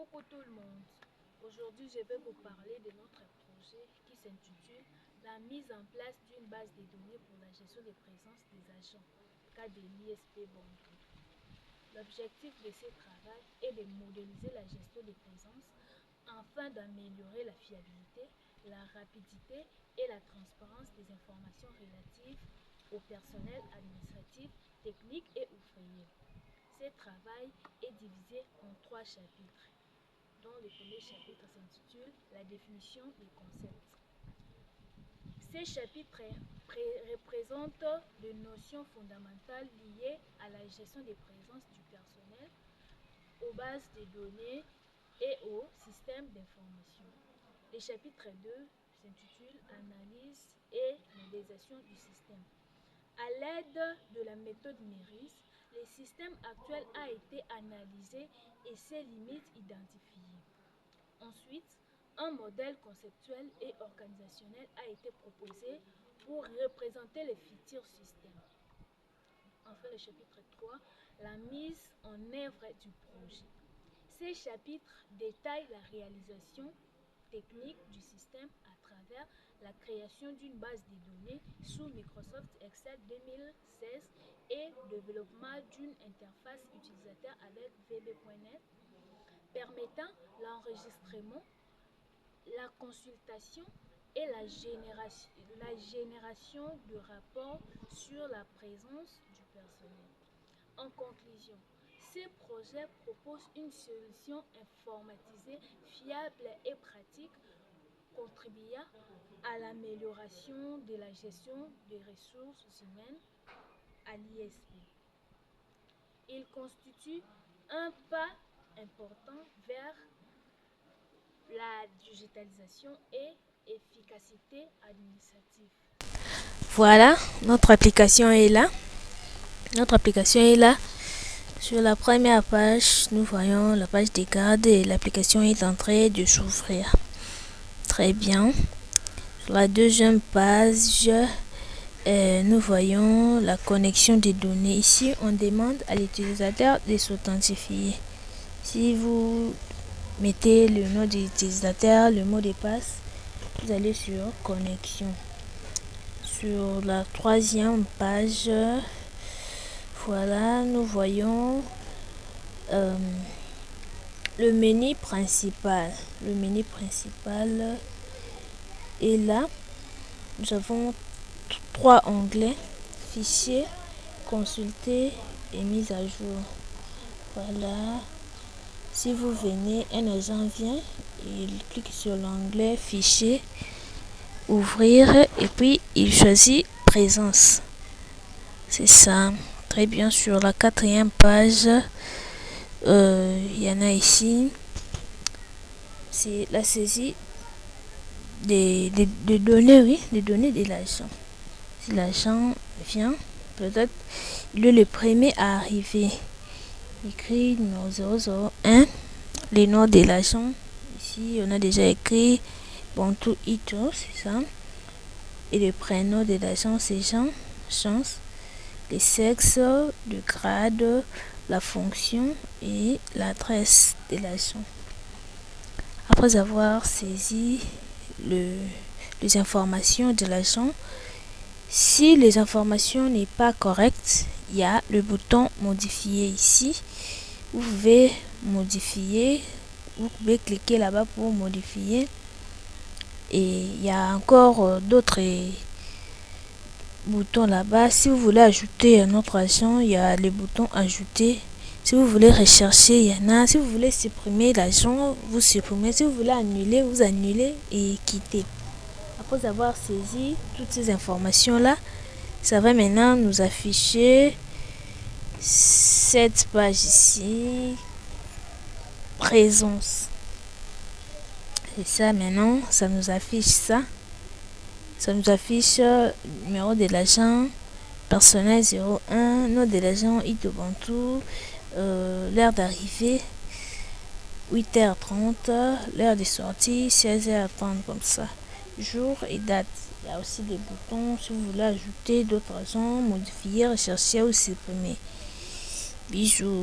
Coucou tout le monde. Aujourd'hui, je vais vous parler de notre projet qui s'intitule La mise en place d'une base de données pour la gestion des présences des agents, cas de l'ISP Banque. L'objectif de ce travail est de modéliser la gestion des présences afin d'améliorer la fiabilité, la rapidité et la transparence des informations relatives au personnel administratif, technique et ouvrier. Ce travail est divisé en 3 chapitres, dont le premier chapitre s'intitule La définition des concepts. Ces chapitres représentent les notions fondamentales liées à la gestion des présences du personnel, aux bases de données et aux systèmes d'information. Le chapitre 2 s'intitule Analyse et modélisation du système. À l'aide de la méthode MERIS, le système actuel a été analysé et ses limites identifiées. Ensuite, un modèle conceptuel et organisationnel a été proposé pour représenter le futur système. Enfin, le chapitre 3, la mise en œuvre du projet. Ces chapitres détaillent la réalisation technique du système à travers la création d'une base de données sous Microsoft Excel 2016 et le développement d'une interface utilisateur avec VB.NET permettant l'enregistrement, la consultation et la génération de rapports sur la présence du personnel. En conclusion, ce projet propose une solution informatisée, fiable et pratique, contribuant à l'amélioration de la gestion des ressources humaines à l'ISP. Il constitue un pas important vers la digitalisation et efficacité administrative. Voilà, notre application est là. Sur la première page, nous voyons la page des gardes et l'application est en train de s'ouvrir. Très bien. Sur la deuxième page, nous voyons la connexion des données. Ici, on demande à l'utilisateur de s'authentifier. Si vous mettez le nom de l'utilisateur, le mot de passe, vous allez sur connexion. Sur la troisième page, voilà, nous voyons le menu principal. Le menu principal est là. Nous avons 3 onglets: fichier, consulter et mise à jour. Voilà. Si vous venez, un agent vient, il clique sur l'onglet fichier, ouvrir, et puis il choisit présence. C'est ça. Très bien. Sur la quatrième page, il y en a ici. C'est la saisie des données, oui, des données de l'agent. Si l'agent vient, peut-être il est le premier à arriver. Écrit numéro 001, les noms de l'agent. Ici, on a déjà écrit Bantou Ito, c'est ça. Et le prénom de l'agent, c'est Jean, Chance. Le sexe, le grade, la fonction et l'adresse de l'agent. Après avoir saisi les informations de l'agent, si les informations n'est pas correctes, il y a le bouton modifier ici. Vous pouvez modifier, vous pouvez cliquer là-bas pour modifier. Et il y a encore d'autres boutons là-bas. Si vous voulez ajouter un autre agent, il y a le bouton ajouter. Si vous voulez rechercher, il y en a. Si vous voulez supprimer l'agent, vous supprimez. Si vous voulez annuler, vous annulez et quittez. Après avoir saisi toutes ces informations-là, ça va maintenant nous afficher cette page ici, présence. Et ça, maintenant, ça nous affiche ça. Ça nous affiche le numéro de l'agent, personnel 01, nom de l'agent Ito Bantou, l'heure d'arrivée 8h30, l'heure de sortie 16h30, comme ça, jour et date. Il y a aussi des boutons si vous voulez ajouter d'autres agents, modifier, rechercher ou supprimer. Bisous.